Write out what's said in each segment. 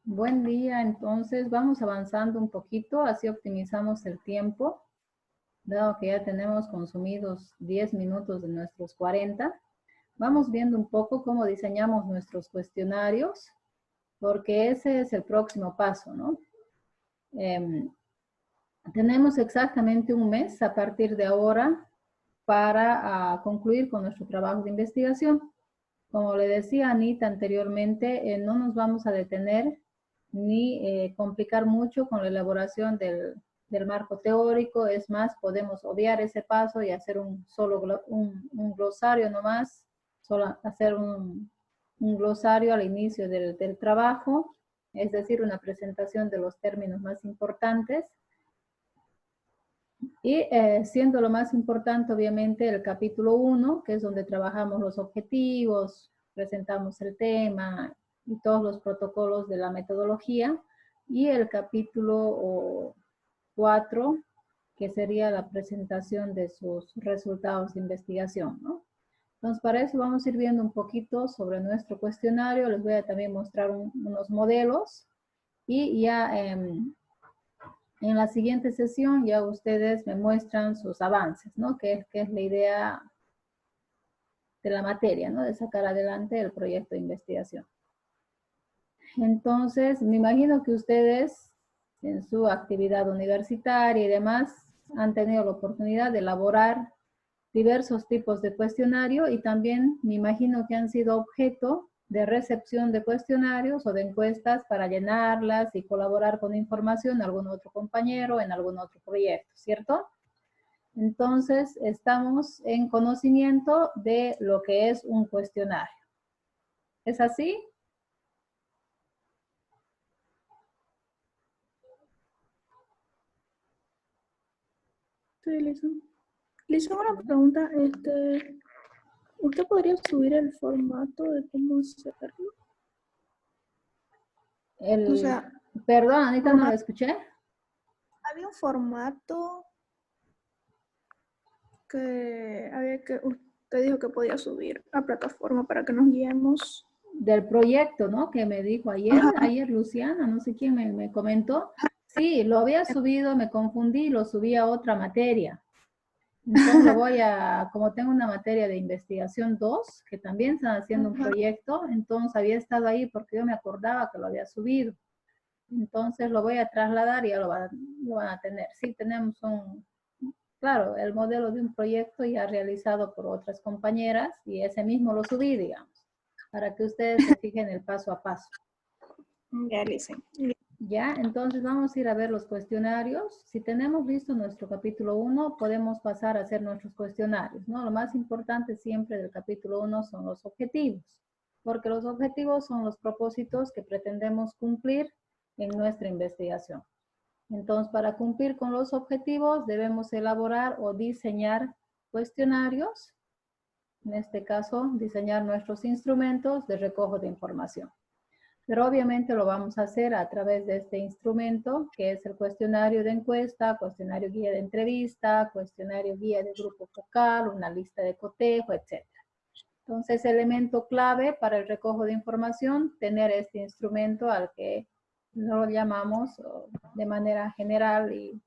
Buen día, entonces vamos avanzando un poquito, así optimizamos el tiempo, dado que ya tenemos consumidos 10 minutos de nuestros 40. Vamos viendo un poco cómo diseñamos nuestros cuestionarios, porque ese es el próximo paso, ¿no? Tenemos exactamente un mes a partir de ahora para concluir con nuestro trabajo de investigación. Como le decía Anita anteriormente, no nos vamos a detener ni complicar mucho con la elaboración del marco teórico. Es más, podemos obviar ese paso y hacer un glosario nomás, solo hacer un glosario al inicio del trabajo, es decir, una presentación de los términos más importantes. Y siendo lo más importante, obviamente, el capítulo 1, que es donde trabajamos los objetivos, presentamos el tema y todos los protocolos de la metodología, y el capítulo 4, que sería la presentación de sus resultados de investigación, ¿no? Entonces, para eso vamos a ir viendo un poquito sobre nuestro cuestionario. Les voy a también mostrar unos modelos y ya en la siguiente sesión ya ustedes me muestran sus avances, ¿no? Que es la idea de la materia, ¿no? De sacar adelante el proyecto de investigación. Entonces, me imagino que ustedes en su actividad universitaria y demás han tenido la oportunidad de elaborar diversos tipos de cuestionario y también me imagino que han sido objeto de recepción de cuestionarios o de encuestas para llenarlas y colaborar con información a algún otro compañero en algún otro proyecto, ¿cierto? Entonces, estamos en conocimiento de lo que es un cuestionario. ¿Es así? Sí, Lisa. Le hice una pregunta, ¿usted podría subir el formato de cómo hacerlo? O sea, Perdón, Anita, no lo escuché. había un formato que usted dijo que podía subir a plataforma para que nos guiemos. Del proyecto, ¿no? Que me dijo ayer Luciana, no sé quién me comentó. Sí, lo había subido, me confundí, lo subí a otra materia. Entonces lo voy a, como tengo una materia de investigación 2, que también están haciendo un proyecto, entonces había estado ahí porque yo me acordaba que lo había subido. Entonces lo voy a trasladar y ya lo van a tener. Sí, tenemos claro, el modelo de un proyecto ya realizado por otras compañeras y ese mismo lo subí, digamos, para que ustedes se fijen el paso a paso. Ya, Lisa. Ya, entonces vamos a ir a ver los cuestionarios. Si tenemos listo nuestro capítulo 1, podemos pasar a hacer nuestros cuestionarios, ¿no? Lo más importante siempre del capítulo 1 son los objetivos, porque los objetivos son los propósitos que pretendemos cumplir en nuestra investigación. Entonces, para cumplir con los objetivos, debemos elaborar o diseñar cuestionarios, en este caso, diseñar nuestros instrumentos de recojo de información. Pero obviamente lo vamos a hacer a través de este instrumento, que es el cuestionario de encuesta, cuestionario guía de entrevista, cuestionario guía de grupo focal, una lista de cotejo, etc. Entonces, elemento clave para el recojo de información, tener este instrumento al que lo llamamos de manera general y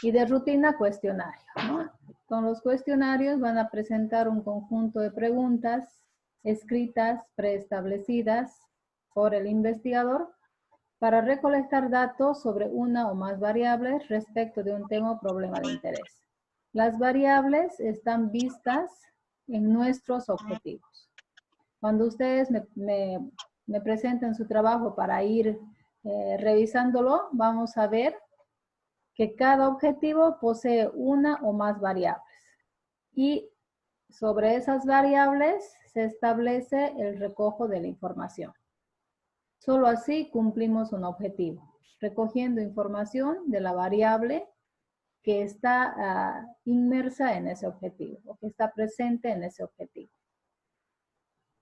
de rutina cuestionario, ¿no? Con los cuestionarios van a presentar un conjunto de preguntas escritas, preestablecidas por el investigador para recolectar datos sobre una o más variables respecto de un tema o problema de interés. Las variables están vistas en nuestros objetivos. Cuando ustedes me presenten su trabajo para ir revisándolo, vamos a ver que cada objetivo posee una o más variables y sobre esas variables se establece el recojo de la información. Solo así cumplimos un objetivo, recogiendo información de la variable que está inmersa en ese objetivo o que está presente en ese objetivo.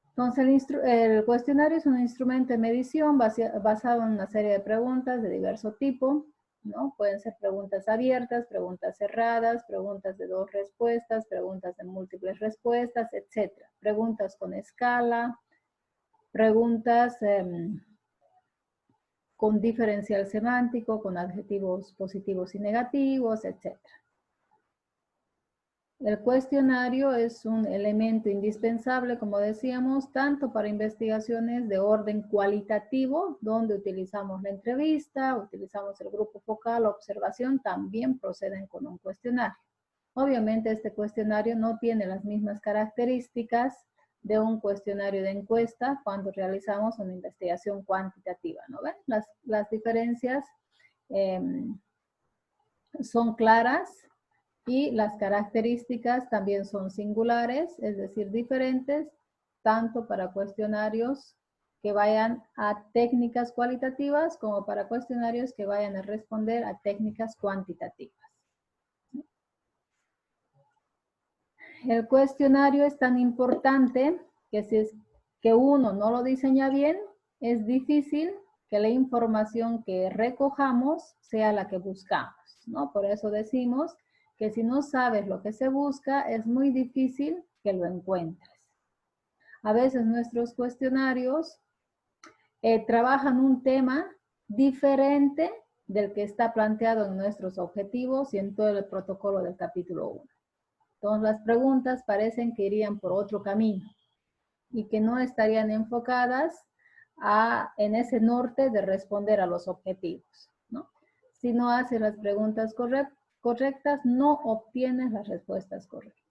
Entonces, el cuestionario es un instrumento de medición basado en una serie de preguntas de diverso tipo, ¿no? Pueden ser preguntas abiertas, preguntas cerradas, preguntas de 2 respuestas, preguntas de múltiples respuestas, etc. Preguntas con escala, preguntas con diferencial semántico, con adjetivos positivos y negativos, etc. El cuestionario es un elemento indispensable, como decíamos, tanto para investigaciones de orden cualitativo, donde utilizamos la entrevista, utilizamos el grupo focal, observación, también proceden con un cuestionario. Obviamente este cuestionario no tiene las mismas características de un cuestionario de encuesta cuando realizamos una investigación cuantitativa, ¿no ven? Las diferencias son claras y las características también son singulares, es decir, diferentes, tanto para cuestionarios que vayan a técnicas cualitativas como para cuestionarios que vayan a responder a técnicas cuantitativas. El cuestionario es tan importante que si es que uno no lo diseña bien, es difícil que la información que recojamos sea la que buscamos, ¿no? Por eso decimos que si no sabes lo que se busca, es muy difícil que lo encuentres. A veces nuestros cuestionarios trabajan un tema diferente del que está planteado en nuestros objetivos y en todo el protocolo del capítulo 1. Entonces las preguntas parecen que irían por otro camino y que no estarían enfocadas en ese norte de responder a los objetivos, ¿no? Si no haces las preguntas correctas, no obtienes las respuestas correctas.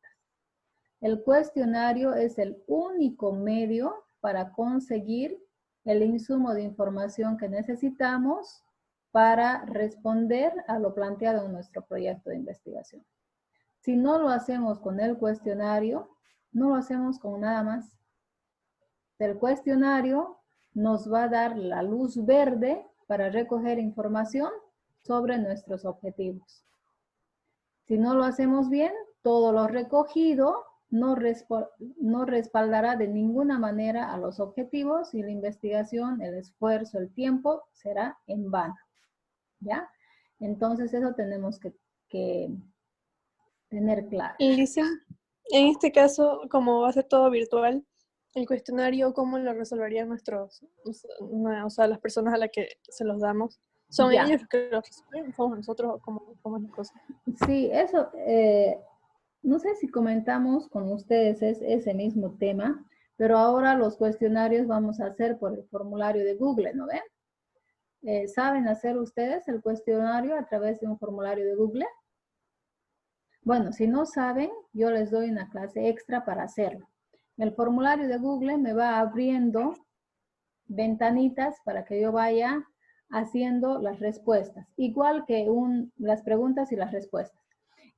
El cuestionario es el único medio para conseguir el insumo de información que necesitamos para responder a lo planteado en nuestro proyecto de investigación. Si no lo hacemos con el cuestionario, no lo hacemos con nada más. El cuestionario nos va a dar la luz verde para recoger información sobre nuestros objetivos. Si no lo hacemos bien, todo lo recogido no respaldará de ninguna manera a los objetivos y la investigación, el esfuerzo, el tiempo será en vano. ¿Ya? Entonces eso tenemos que tener claro. Lisa, en este caso, como va a ser todo virtual, el cuestionario, ¿cómo lo resolverían nuestros, o sea, las personas a las que se los damos? ¿Son Ya. ellos los que los resuelven? ¿Somos nosotros? ¿Cómo es la cosa? Sí, eso, no sé si comentamos con ustedes ese mismo tema, pero ahora los cuestionarios vamos a hacer por el formulario de Google, ¿no ven? ¿Saben hacer ustedes el cuestionario a través de un formulario de Google? Bueno, si no saben, yo les doy una clase extra para hacerlo. El formulario de Google me va abriendo ventanitas para que yo vaya haciendo las respuestas, igual que las preguntas y las respuestas.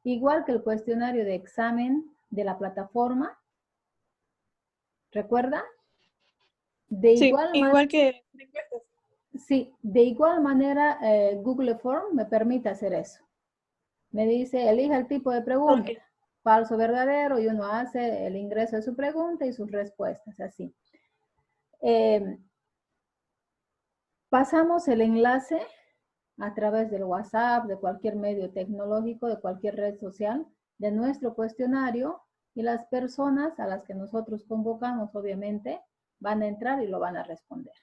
Igual que el cuestionario de examen de la plataforma, ¿recuerdan? Sí, igual que encuestas. Sí, de igual manera Google Form me permite hacer eso. Me dice, elija el tipo de pregunta, Okay. falso, verdadero, y uno hace el ingreso de su pregunta y sus respuestas, así. Pasamos el enlace a través del WhatsApp, de cualquier medio tecnológico, de cualquier red social, de nuestro cuestionario, y las personas a las que nosotros convocamos, obviamente, van a entrar y lo van a responder.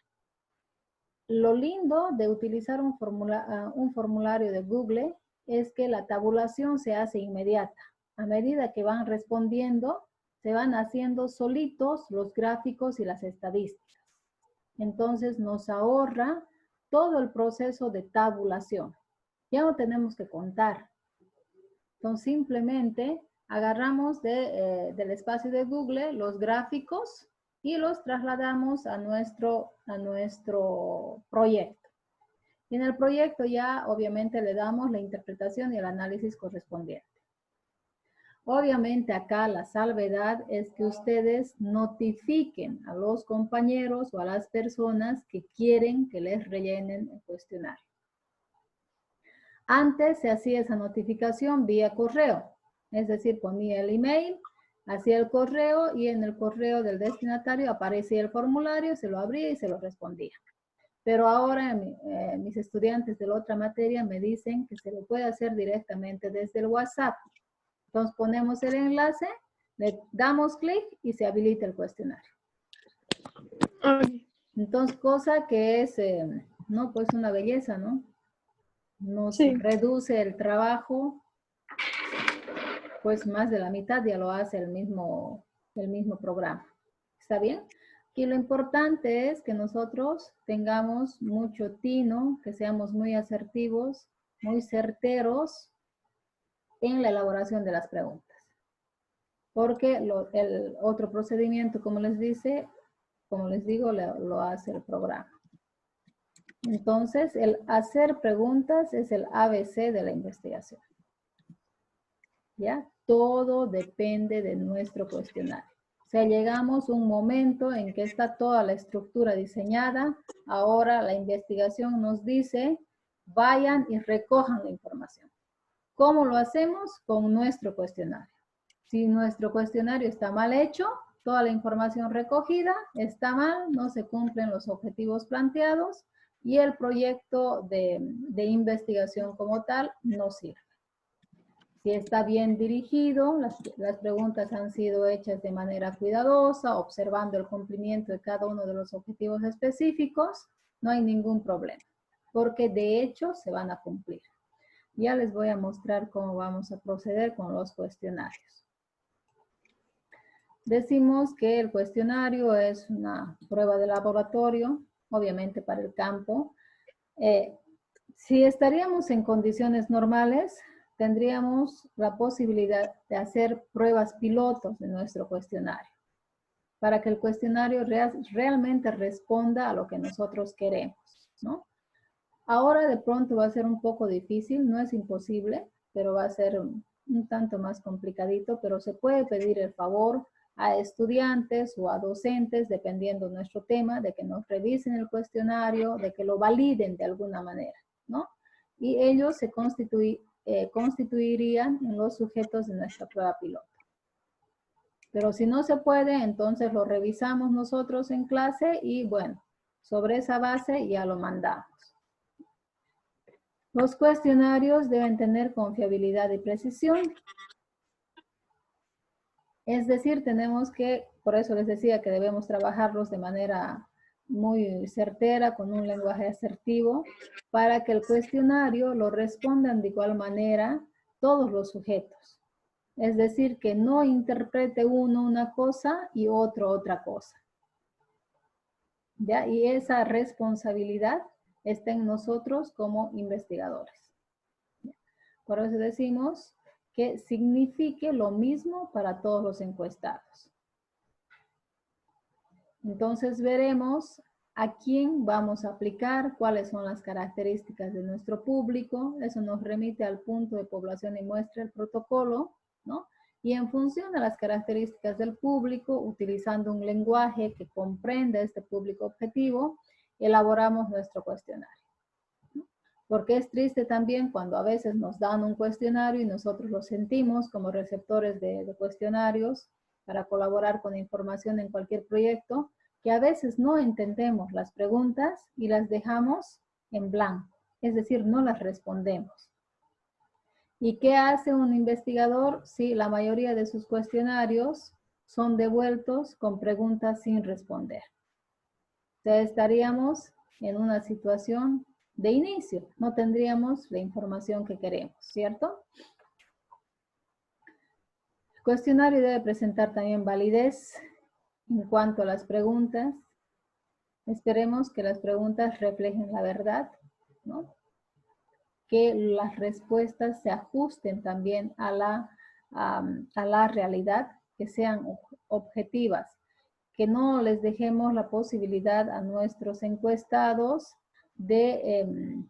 Lo lindo de utilizar un formulario de Google es que la tabulación se hace inmediata. A medida que van respondiendo, se van haciendo solitos los gráficos y las estadísticas. Entonces nos ahorra todo el proceso de tabulación. Ya no tenemos que contar. Entonces simplemente agarramos del espacio de Google los gráficos y los trasladamos a nuestro proyecto. Y en el proyecto ya obviamente le damos la interpretación y el análisis correspondiente. Obviamente acá la salvedad es que ustedes notifiquen a los compañeros o a las personas que quieren que les rellenen el cuestionario. Antes se hacía esa notificación vía correo, es decir, ponía el email, hacía el correo y en el correo del destinatario aparecía el formulario, se lo abría y se lo respondía. Pero ahora mis estudiantes de la otra materia me dicen que se lo puede hacer directamente desde el WhatsApp. Entonces ponemos el enlace, le damos clic y se habilita el cuestionario. Okay. Entonces, cosa que es ¿no? Pues una belleza, ¿no? Nos Sí. reduce el trabajo, pues más de la mitad ya lo hace el mismo programa. ¿Está bien? Y lo importante es que nosotros tengamos mucho tino, que seamos muy asertivos, muy certeros en la elaboración de las preguntas. Porque el otro procedimiento, como les digo, lo hace el programa. Entonces, el hacer preguntas es el ABC de la investigación. ¿Ya? Todo depende de nuestro cuestionario. O sea, llegamos a un momento en que está toda la estructura diseñada. Ahora la investigación nos dice, vayan y recojan la información. ¿Cómo lo hacemos? Con nuestro cuestionario. Si nuestro cuestionario está mal hecho, toda la información recogida está mal, no se cumplen los objetivos planteados y el proyecto de investigación como tal no sirve. Si está bien dirigido, las preguntas han sido hechas de manera cuidadosa, observando el cumplimiento de cada uno de los objetivos específicos, no hay ningún problema, porque de hecho se van a cumplir. Ya les voy a mostrar cómo vamos a proceder con los cuestionarios. Decimos que el cuestionario es una prueba de laboratorio, obviamente para el campo. Si estaríamos en condiciones normales, tendríamos la posibilidad de hacer pruebas pilotos de nuestro cuestionario, para que el cuestionario realmente responda a lo que nosotros queremos, ¿no? Ahora de pronto va a ser un poco difícil, no es imposible, pero va a ser un tanto más complicadito, pero se puede pedir el favor a estudiantes o a docentes, dependiendo de nuestro tema, de que nos revisen el cuestionario, de que lo validen de alguna manera, ¿no? Y ellos se constituirían en los sujetos de nuestra prueba piloto. Pero si no se puede, entonces lo revisamos nosotros en clase y bueno, sobre esa base ya lo mandamos. Los cuestionarios deben tener confiabilidad y precisión. Es decir, tenemos que, por eso les decía que debemos trabajarlos de manera muy certera, con un lenguaje asertivo, para que el cuestionario lo respondan de igual manera todos los sujetos. Es decir, que no interprete uno una cosa y otro otra cosa. ¿Ya? Y esa responsabilidad está en nosotros como investigadores. Por eso decimos que signifique lo mismo para todos los encuestados. Entonces veremos a quién vamos a aplicar, cuáles son las características de nuestro público. Eso nos remite al punto de población y muestra el protocolo, ¿no? Y en función de las características del público, utilizando un lenguaje que comprenda este público objetivo, elaboramos nuestro cuestionario. Porque es triste también cuando a veces nos dan un cuestionario y nosotros lo sentimos como receptores de cuestionarios para colaborar con información en cualquier proyecto, que a veces no entendemos las preguntas y las dejamos en blanco, es decir, no las respondemos. ¿Y qué hace un investigador si la mayoría de sus cuestionarios son devueltos con preguntas sin responder? Entonces estaríamos en una situación de inicio, no tendríamos la información que queremos, ¿cierto? El cuestionario debe presentar también validez en cuanto a las preguntas. Esperemos que las preguntas reflejen la verdad, ¿no? Que las respuestas se ajusten también a la realidad, que sean objetivas, que no les dejemos la posibilidad a nuestros encuestados de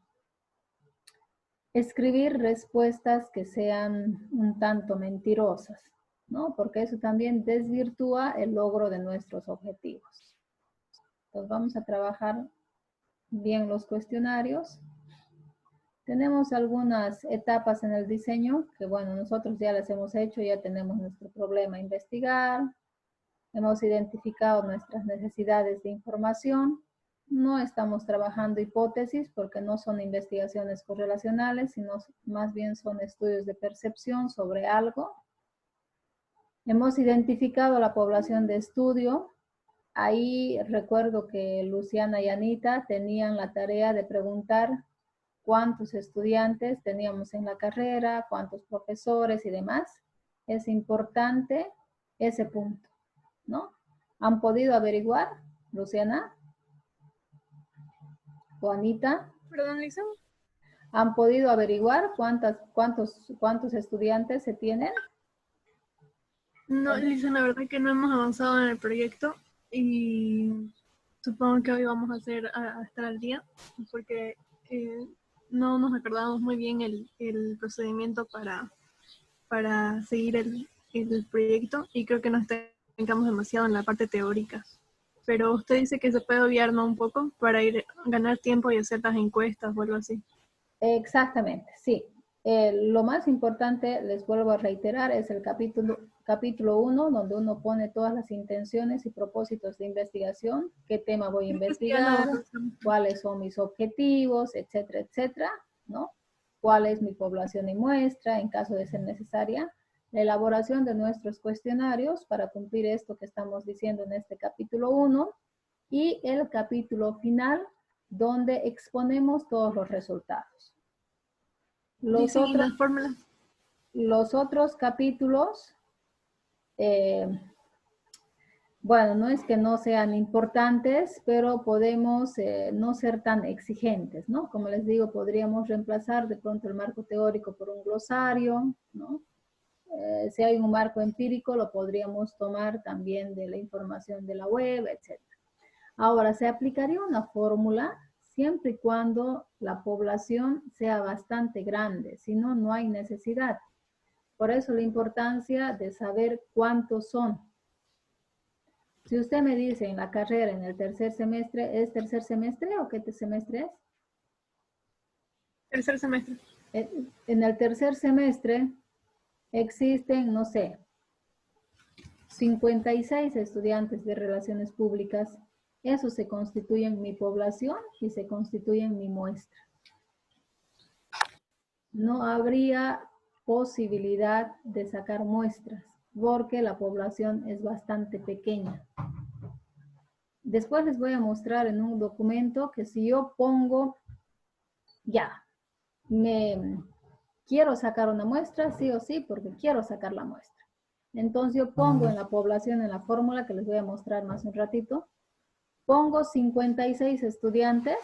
escribir respuestas que sean un tanto mentirosas, ¿no? Porque eso también desvirtúa el logro de nuestros objetivos. Entonces vamos a trabajar bien los cuestionarios. Tenemos algunas etapas en el diseño que, bueno, nosotros ya las hemos hecho, ya tenemos nuestro problema a investigar, hemos identificado nuestras necesidades de información. No estamos trabajando hipótesis porque no son investigaciones correlacionales, sino más bien son estudios de percepción sobre algo. Hemos identificado la población de estudio Ahí recuerdo que Luciana y Anita tenían la tarea de preguntar cuántos estudiantes teníamos en la carrera, cuántos profesores y demás. Es importante ese punto, ¿no? ¿Han podido averiguar, Luciana? ¿O Anita? Perdón, Lisa. ¿Han podido averiguar cuántos estudiantes se tienen? No, Lisa, la verdad que no hemos avanzado en el proyecto y supongo que hoy vamos a estar al día porque no nos acordamos muy bien el procedimiento para seguir el proyecto y creo que nos estancamos demasiado en la parte teórica. Pero usted dice que se puede obviar, ¿no? Un poco para ganar tiempo y hacer las encuestas o algo así. Exactamente, sí. Lo más importante, les vuelvo a reiterar, es el capítulo 1, donde uno pone todas las intenciones y propósitos de investigación, qué tema voy a Creo que sí, ya lo investigar, hacemos. cuáles son mis objetivos, etcétera, etcétera, ¿no? Cuál es mi población y muestra, en caso de ser necesaria, la elaboración de nuestros cuestionarios para cumplir esto que estamos diciendo en este capítulo 1 y el capítulo final, donde exponemos todos los resultados. Dicen, y las fórmulas. Los otros capítulos, bueno, no es que no sean importantes, pero podemos no ser tan exigentes, ¿no? Como les digo, podríamos reemplazar de pronto el marco teórico por un glosario, ¿no? Si hay un marco empírico, lo podríamos tomar también de la información de la web, etc. Ahora, se aplicaría una fórmula siempre y cuando la población sea bastante grande, si no, no hay necesidad. Por eso la importancia de saber cuántos son. Si usted me dice en la carrera, en el tercer semestre, ¿es tercer semestre o qué semestre es? Tercer semestre. En el tercer semestre existen, no sé, 56 estudiantes de relaciones públicas. Eso se constituye en mi población y se constituye en mi muestra. No habría posibilidad de sacar muestras porque la población es bastante pequeña. Después les voy a mostrar en un documento que si yo pongo, ya, quiero sacar una muestra, sí o sí, porque quiero sacar la muestra. Entonces yo pongo en la población, en la fórmula que les voy a mostrar más un ratito, pongo 56 estudiantes,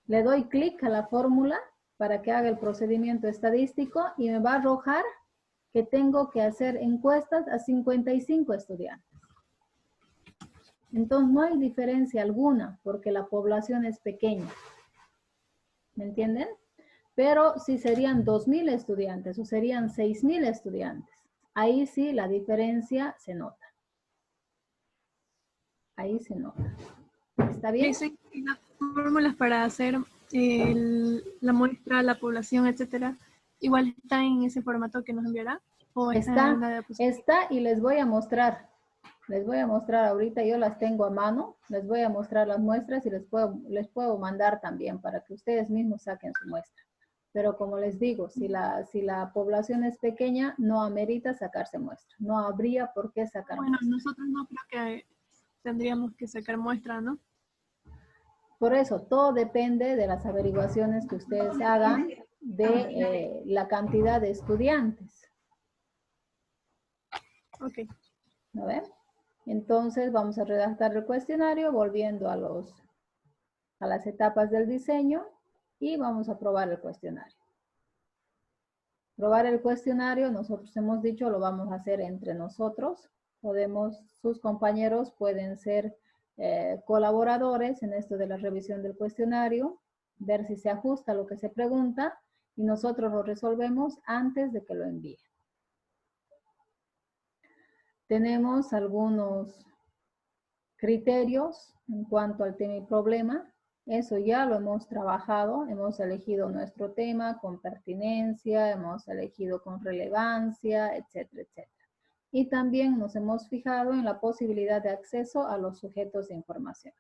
le doy clic a la fórmula para que haga el procedimiento estadístico y me va a arrojar que tengo que hacer encuestas a 55 estudiantes. Entonces no hay diferencia alguna porque la población es pequeña. ¿Me entienden? Pero si serían 2.000 estudiantes o serían 6.000 estudiantes, ahí sí la diferencia se nota. Ahí se nota. ¿Está bien? Dicen que las fórmulas para hacer la muestra, la población, etcétera, igual está en ese formato que nos enviará. ¿O está y les voy a mostrar. Les voy a mostrar ahorita, yo las tengo a mano, les voy a mostrar las muestras y les puedo mandar también para que ustedes mismos saquen su muestra. Pero como les digo, si la población es pequeña, no amerita sacarse muestra. No habría por qué sacar muestra. Bueno, nosotros no creo que tendríamos que sacar muestra, ¿no? Por eso, todo depende de las averiguaciones que ustedes hagan de la cantidad de estudiantes. Ok. ¿No ven? Entonces vamos a redactar el cuestionario volviendo a las etapas del diseño y vamos a probar el cuestionario. Probar el cuestionario, nosotros hemos dicho, lo vamos a hacer entre nosotros. Sus compañeros pueden ser colaboradores en esto de la revisión del cuestionario, ver si se ajusta a lo que se pregunta y nosotros lo resolvemos antes de que lo envíen. Tenemos algunos criterios en cuanto al tema y problema. Eso ya lo hemos trabajado, hemos elegido nuestro tema con pertinencia, hemos elegido con relevancia, etcétera, etcétera. Y también nos hemos fijado en la posibilidad de acceso a los sujetos de información,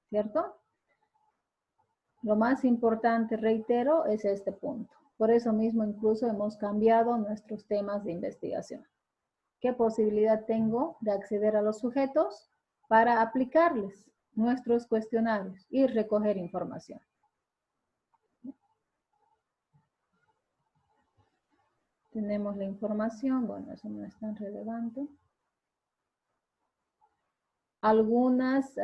¿cierto? Lo más importante, reitero, es este punto. Por eso mismo incluso hemos cambiado nuestros temas de investigación. ¿Qué posibilidad tengo de acceder a los sujetos? para aplicarles nuestros cuestionarios y recoger información. Tenemos la información, bueno, eso no es tan relevante. Algunas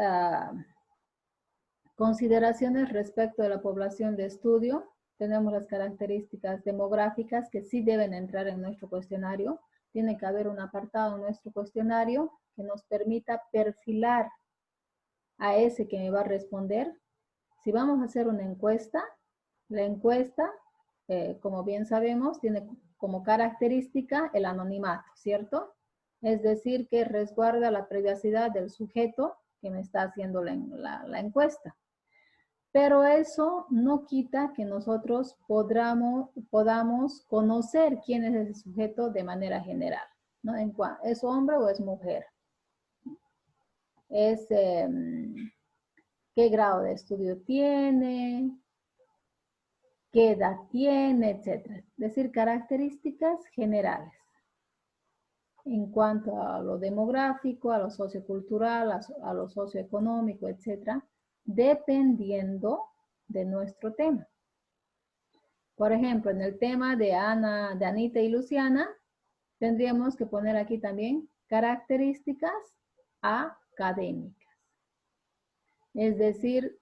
consideraciones respecto de la población de estudio. Tenemos las características demográficas que sí deben entrar en nuestro cuestionario. Tiene que haber un apartado en nuestro cuestionario que nos permita perfilar a ese que me va a responder. Si vamos a hacer una encuesta, la encuesta, como bien sabemos, tiene como característica el anonimato, ¿cierto? Es decir, que resguarda la privacidad del sujeto que me está haciendo la encuesta. Pero eso no quita que nosotros podamos conocer quién es ese sujeto de manera general, ¿no? ¿Es hombre o es mujer? ¿Qué grado de estudio tiene? ¿Qué edad tiene? Etcétera. Es decir, características generales. En cuanto a lo demográfico, a lo sociocultural, a lo socioeconómico, etcétera, dependiendo de nuestro tema. Por ejemplo, en el tema de Anita y Luciana, tendríamos que poner aquí también características académicas. Es decir,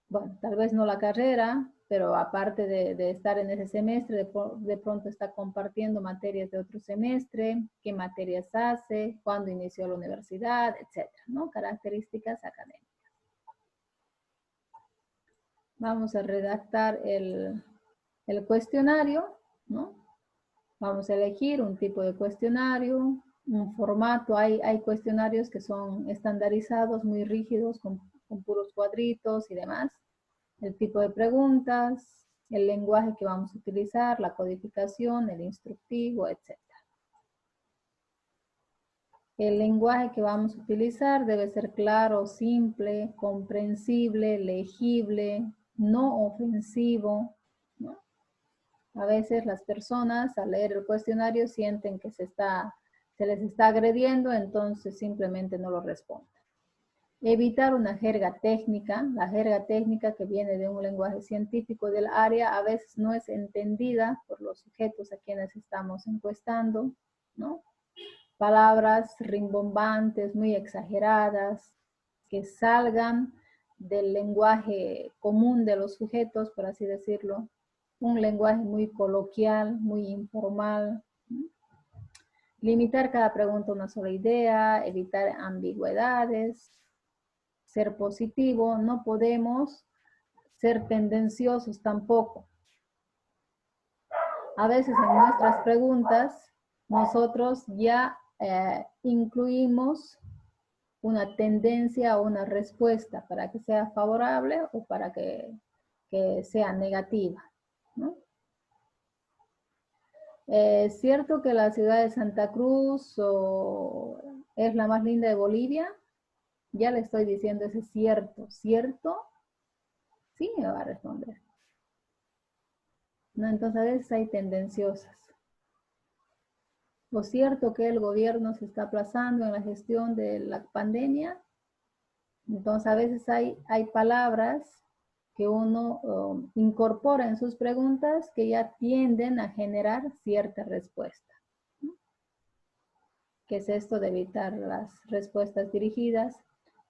bueno, tal vez no la carrera, pero aparte de estar en ese semestre, de pronto está compartiendo materias de otro semestre, qué materias hace, cuándo inició la universidad, etcétera, ¿no? Características académicas. Vamos a redactar el cuestionario, ¿no? Vamos a elegir un tipo de cuestionario, un formato. Hay cuestionarios que son estandarizados, muy rígidos, con puros cuadritos y demás. El tipo de preguntas, el lenguaje que vamos a utilizar, la codificación, el instructivo, etc. El lenguaje que vamos a utilizar debe ser claro, simple, comprensible, legible, no ofensivo, ¿no? A veces las personas al leer el cuestionario sienten que se les está agrediendo, entonces simplemente no lo responden. Evitar una jerga técnica. La jerga técnica que viene de un lenguaje científico del área a veces no es entendida por los sujetos a quienes estamos encuestando, ¿no? Palabras rimbombantes, muy exageradas, que salgan del lenguaje común de los sujetos, por así decirlo. Un lenguaje muy coloquial, muy informal, ¿no? Limitar cada pregunta a una sola idea, evitar ambigüedades, ser positivo, no podemos ser tendenciosos tampoco. A veces en nuestras preguntas nosotros ya incluimos una tendencia o una respuesta para que sea favorable o para que sea negativa, ¿no? ¿Es cierto que la ciudad de Santa Cruz es la más linda de Bolivia? Ya le estoy diciendo ese cierto. ¿Cierto? Sí, me va a responder. No, entonces a veces hay tendenciosas. ¿O cierto que el gobierno se está aplazando en la gestión de la pandemia? Entonces a veces hay palabras que uno incorpora en sus preguntas que ya tienden a generar cierta respuesta. ¿Qué es esto de evitar las respuestas dirigidas?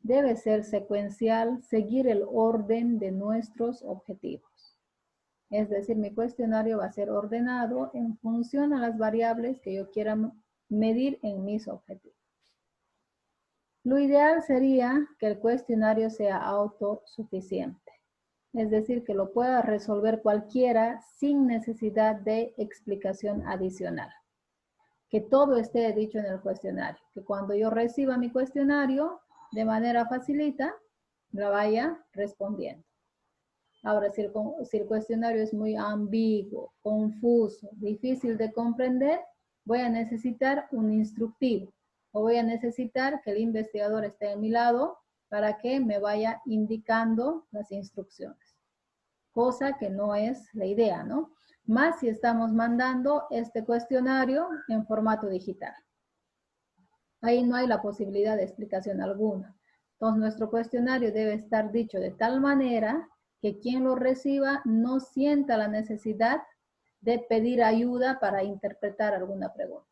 Debe ser secuencial, seguir el orden de nuestros objetivos. Es decir, mi cuestionario va a ser ordenado en función a las variables que yo quiera medir en mis objetivos. Lo ideal sería que el cuestionario sea autosuficiente. Es decir, que lo pueda resolver cualquiera sin necesidad de explicación adicional. Que todo esté dicho en el cuestionario. Que cuando yo reciba mi cuestionario, de manera facilita, la vaya respondiendo. Ahora, si el cuestionario es muy ambiguo, confuso, difícil de comprender, voy a necesitar un instructivo. O voy a necesitar que el investigador esté a mi lado para que me vaya indicando las instrucciones. Cosa que no es la idea, ¿no? Más si estamos mandando este cuestionario en formato digital. Ahí no hay la posibilidad de explicación alguna. Entonces, nuestro cuestionario debe estar dicho de tal manera que quien lo reciba no sienta la necesidad de pedir ayuda para interpretar alguna pregunta.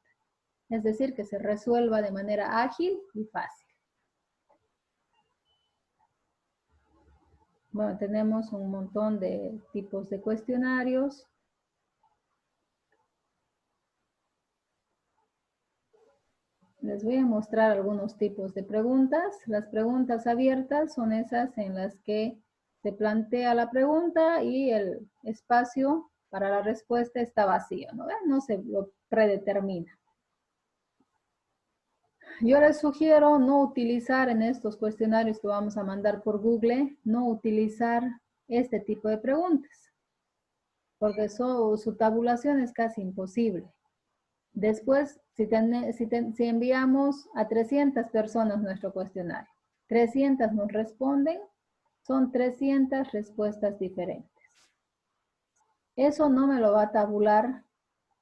Es decir, que se resuelva de manera ágil y fácil. Bueno, tenemos un montón de tipos de cuestionarios. Les voy a mostrar algunos tipos de preguntas. Las preguntas abiertas son esas en las que se plantea la pregunta y el espacio para la respuesta está vacío, ¿no? No se lo predetermina. Yo les sugiero no utilizar en estos cuestionarios que vamos a mandar por Google, no utilizar este tipo de preguntas, porque su tabulación es casi imposible. Después, si enviamos a 300 personas nuestro cuestionario, 300 nos responden, son 300 respuestas diferentes. Eso no me lo va a tabular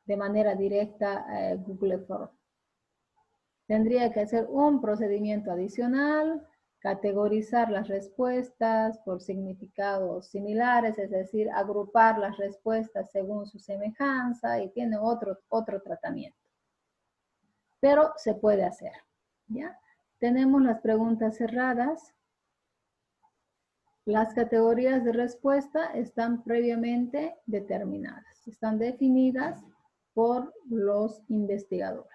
de manera directa Google Form. Tendría que hacer un procedimiento adicional, categorizar las respuestas por significados similares, es decir, agrupar las respuestas según su semejanza y tiene otro tratamiento. Pero se puede hacer, ¿ya? Tenemos las preguntas cerradas. Las categorías de respuesta están previamente determinadas, están definidas por los investigadores.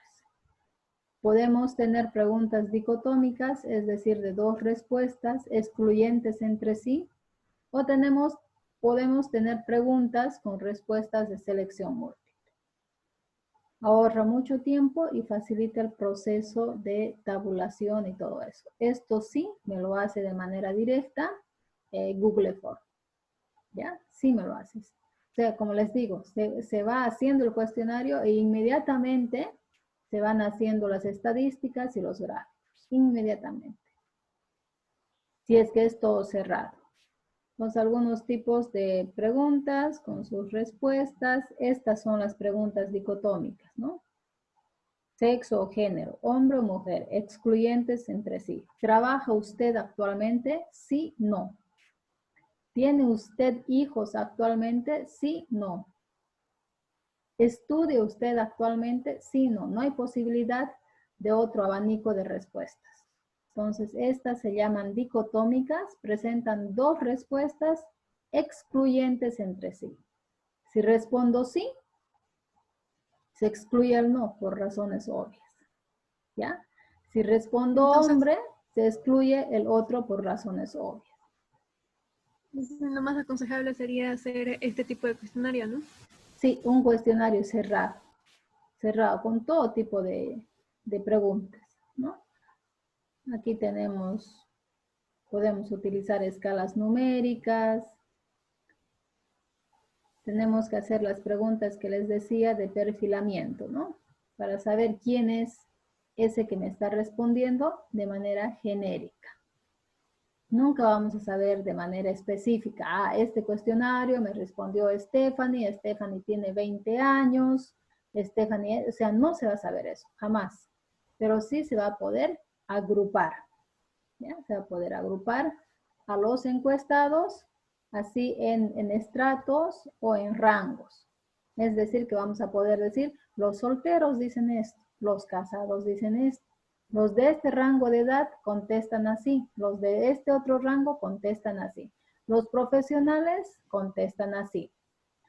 Podemos tener preguntas dicotómicas, es decir, de dos respuestas excluyentes entre sí, o podemos tener preguntas con respuestas de selección múltiple. Ahorra mucho tiempo y facilita el proceso de tabulación y todo eso. Esto sí me lo hace de manera directa Google Form. ¿Ya? Sí me lo haces. O sea, como les digo, se va haciendo el cuestionario e inmediatamente se van haciendo las estadísticas y los gráficos. Inmediatamente. Si es que es todo cerrado. Entonces, algunos tipos de preguntas con sus respuestas. Estas son las preguntas dicotómicas, ¿no? Sexo o género, hombre o mujer, excluyentes entre sí. ¿Trabaja usted actualmente? Sí, no. ¿Tiene usted hijos actualmente? Sí, no. ¿Estudia usted actualmente? Sí, no. No hay posibilidad de otro abanico de respuestas. Entonces, estas se llaman dicotómicas, presentan dos respuestas excluyentes entre sí. Si respondo sí, se excluye el no por razones obvias. ¿Ya? Si respondo Entonces, hombre, se excluye el otro por razones obvias. Lo más aconsejable sería hacer este tipo de cuestionario, ¿no? Sí, un cuestionario cerrado, con todo tipo de preguntas, ¿no? Aquí podemos utilizar escalas numéricas. Tenemos que hacer las preguntas que les decía de perfilamiento, ¿no? Para saber quién es ese que me está respondiendo de manera genérica. Nunca vamos a saber de manera específica, este cuestionario me respondió Stephanie tiene 20 años, Stephanie, o sea, no se va a saber eso, jamás. Pero sí se va a poder agrupar, ¿ya? Se va a poder agrupar a los encuestados, así en estratos o en rangos. Es decir, que vamos a poder decir, los solteros dicen esto, los casados dicen esto. Los de este rango de edad contestan así, los de este otro rango contestan así. Los profesionales contestan así,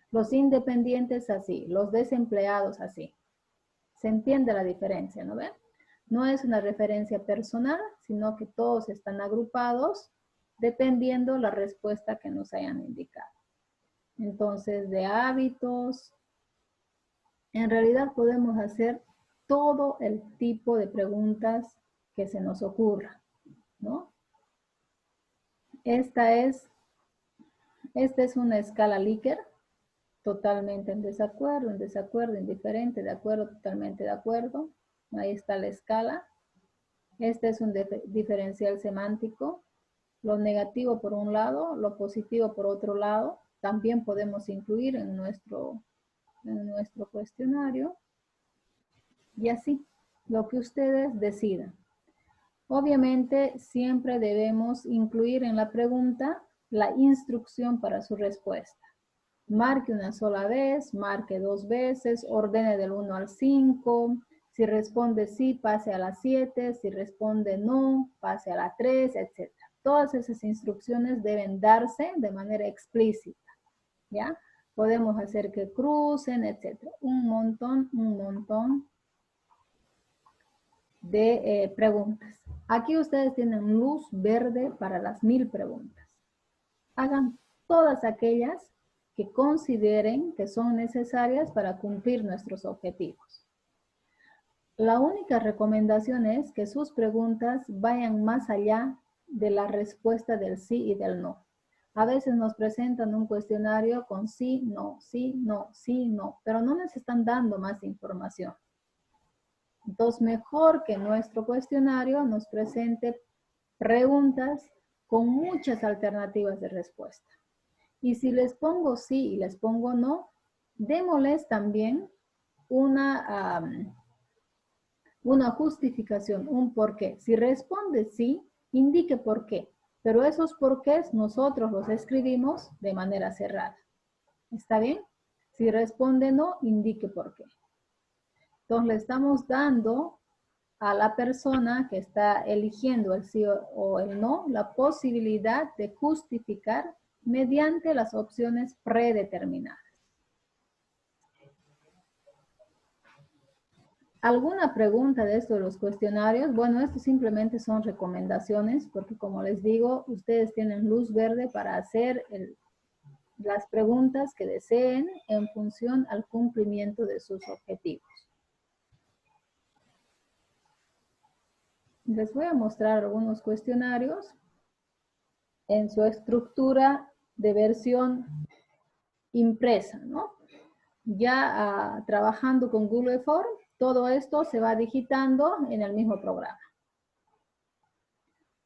los independientes así, los desempleados así. Se entiende la diferencia, ¿no ven? No es una referencia personal, sino que todos están agrupados dependiendo la respuesta que nos hayan indicado. Entonces, de hábitos, en realidad podemos hacer todo el tipo de preguntas que se nos ocurra, ¿no? Esta es una escala Likert, totalmente en desacuerdo, indiferente, de acuerdo, totalmente de acuerdo. Ahí está la escala. Este es un diferencial semántico. Lo negativo por un lado, lo positivo por otro lado. También podemos incluir en nuestro cuestionario. Y así, lo que ustedes decidan. Obviamente, siempre debemos incluir en la pregunta la instrucción para su respuesta. Marque una sola vez, marque 2 veces, ordene del 1 al 5. Si responde sí, pase a la 7. Si responde no, pase a la 3, etc. Todas esas instrucciones deben darse de manera explícita, ¿ya? Podemos hacer que crucen, etc. Un montón de preguntas. Aquí ustedes tienen luz verde para las 1000 preguntas. Hagan todas aquellas que consideren que son necesarias para cumplir nuestros objetivos. La única recomendación es que sus preguntas vayan más allá de la respuesta del sí y del no. A veces nos presentan un cuestionario con sí, no, sí, no, sí, no, pero no nos están dando más información. Entonces, mejor que nuestro cuestionario nos presente preguntas con muchas alternativas de respuesta. Y si les pongo sí y les pongo no, démosles también una justificación, un porqué. Si responde sí, indique por qué. Pero esos porqués nosotros los escribimos de manera cerrada. ¿Está bien? Si responde no, indique por qué. Entonces le estamos dando a la persona que está eligiendo el sí o el no la posibilidad de justificar mediante las opciones predeterminadas. ¿Alguna pregunta de esto de los cuestionarios? Bueno, esto simplemente son recomendaciones porque como les digo, ustedes tienen luz verde para hacer las preguntas que deseen en función al cumplimiento de sus objetivos. Les voy a mostrar algunos cuestionarios en su estructura de versión impresa, ¿no? Ya trabajando con Google Form, todo esto se va digitando en el mismo programa.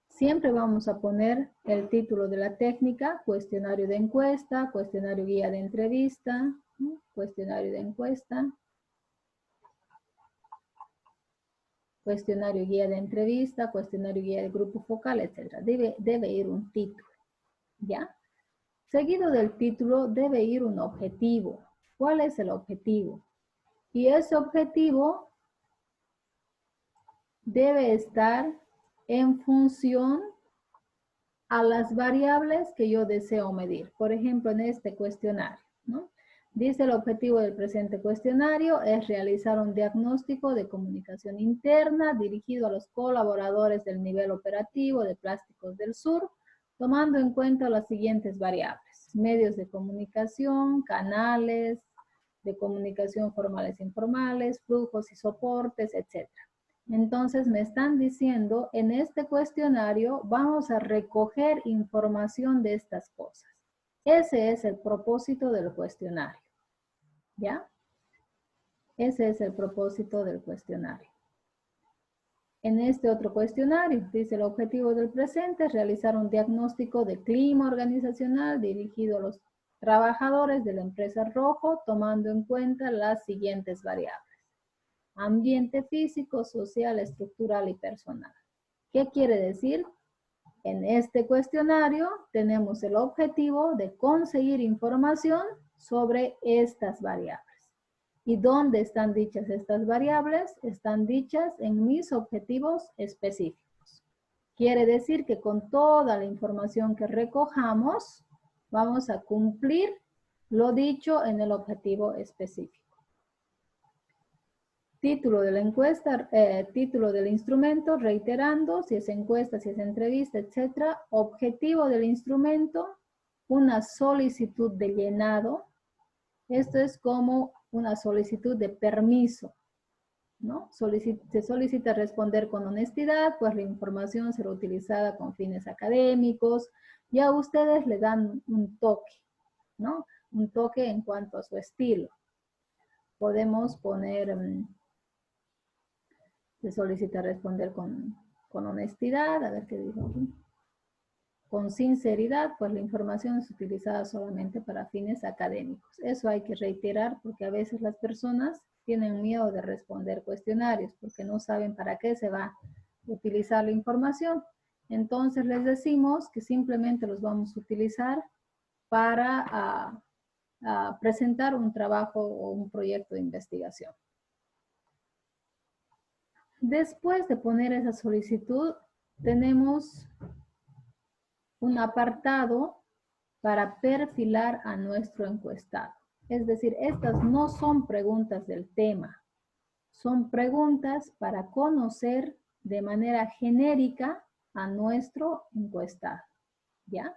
Siempre vamos a poner el título de la técnica, cuestionario de encuesta, cuestionario guía de entrevista, ¿no? Cuestionario de encuesta, cuestionario guía de entrevista, cuestionario guía de grupo focal, etc. Debe ir un título, ¿ya? Seguido del título debe ir un objetivo. ¿Cuál es el objetivo? Y ese objetivo debe estar en función a las variables que yo deseo medir. Por ejemplo, en este cuestionario, ¿no? Dice el objetivo del presente cuestionario es realizar un diagnóstico de comunicación interna dirigido a los colaboradores del nivel operativo de Plásticos del Sur, tomando en cuenta las siguientes variables: medios de comunicación, canales de comunicación formales e informales, flujos y soportes, etc. Entonces me están diciendo, en este cuestionario vamos a recoger información de estas cosas. Ese es el propósito del cuestionario, ¿ya? Ese es el propósito del cuestionario. En este otro cuestionario, dice el objetivo del presente es realizar un diagnóstico de clima organizacional dirigido a los trabajadores de la empresa Rojo, tomando en cuenta las siguientes variables: ambiente físico, social, estructural y personal. ¿Qué quiere decir? En este cuestionario tenemos el objetivo de conseguir información sobre estas variables. ¿Y dónde están dichas estas variables? Están dichas en mis objetivos específicos. Quiere decir que con toda la información que recojamos, vamos a cumplir lo dicho en el objetivo específico. Título de la encuesta, título del instrumento, reiterando, si es encuesta, si es entrevista, etc. Objetivo del instrumento, una solicitud de llenado. Esto es como una solicitud de permiso, ¿no? Se solicita responder con honestidad, pues la información será utilizada con fines académicos. Ya ustedes le dan un toque, ¿no? Un toque en cuanto a su estilo. Podemos poner... se solicita responder con honestidad, a ver qué dijo aquí. Con sinceridad, pues la información es utilizada solamente para fines académicos. Eso hay que reiterar porque a veces las personas tienen miedo de responder cuestionarios porque no saben para qué se va utilizar la información. Entonces les decimos que simplemente los vamos a utilizar para presentar un trabajo o un proyecto de investigación. Después de poner esa solicitud, tenemos un apartado para perfilar a nuestro encuestado. Es decir, estas no son preguntas del tema, son preguntas para conocer de manera genérica a nuestro encuestado, ¿ya?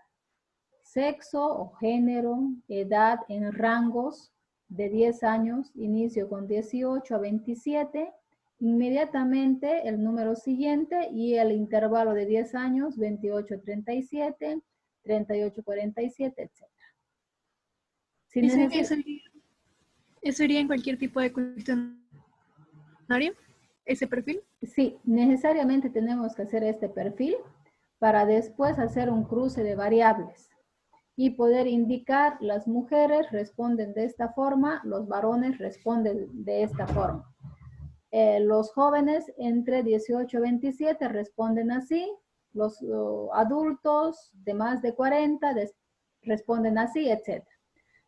Sexo o género, edad en rangos de 10 años, inicio con 18 a 27, inmediatamente el número siguiente y el intervalo de 10 años, 28 a 37, 38 a 47, etc. Si ¿Eso iría en cualquier tipo de cuestionario? ¿Ese perfil? Sí, necesariamente tenemos que hacer este perfil para después hacer un cruce de variables y poder indicar las mujeres responden de esta forma, los varones responden de esta forma. Los jóvenes entre 18 y 27 responden así, los adultos de más de 40 responden así, etc.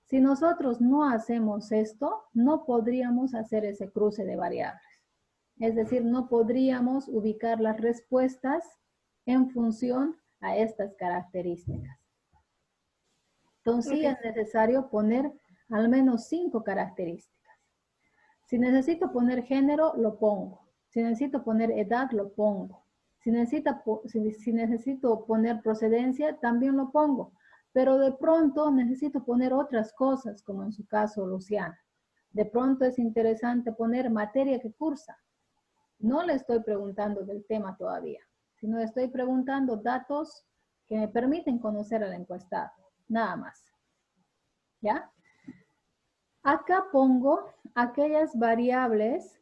Si nosotros no hacemos esto, no podríamos hacer ese cruce de variables. Es decir, no podríamos ubicar las respuestas en función a estas características. Entonces, sí es necesario poner al menos 5 características. Si necesito poner género, lo pongo. Si necesito poner edad, lo pongo. Si necesito poner procedencia, también lo pongo. Pero de pronto necesito poner otras cosas, como en su caso, Luciana. De pronto es interesante poner materia que cursa. No le estoy preguntando del tema todavía, sino estoy preguntando datos que me permiten conocer al encuestado, nada más. ¿Ya? Acá pongo aquellas variables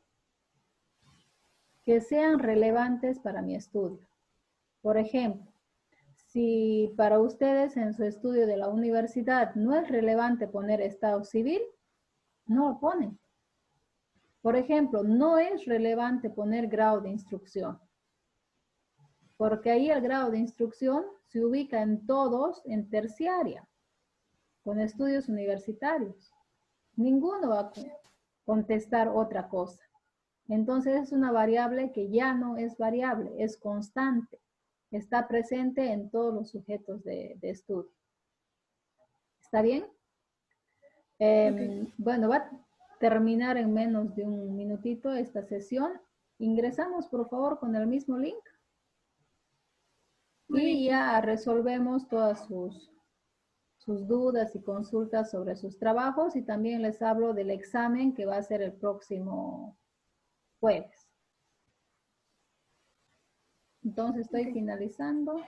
que sean relevantes para mi estudio. Por ejemplo, si para ustedes en su estudio de la universidad no es relevante poner estado civil, no lo ponen. Por ejemplo, no es relevante poner grado de instrucción, porque ahí el grado de instrucción se ubica en todos en terciaria, con estudios universitarios. Ninguno va a contestar otra cosa. Entonces es una variable que ya no es variable, es constante. Está presente en todos los sujetos de estudio. ¿Está bien? Bueno, va a terminar en menos de un minutito esta sesión. Ingresamos, por favor, con el mismo link. Y ya resolvemos todas sus dudas y consultas sobre sus trabajos. Y también les hablo del examen que va a ser el próximo jueves. Entonces estoy finalizando.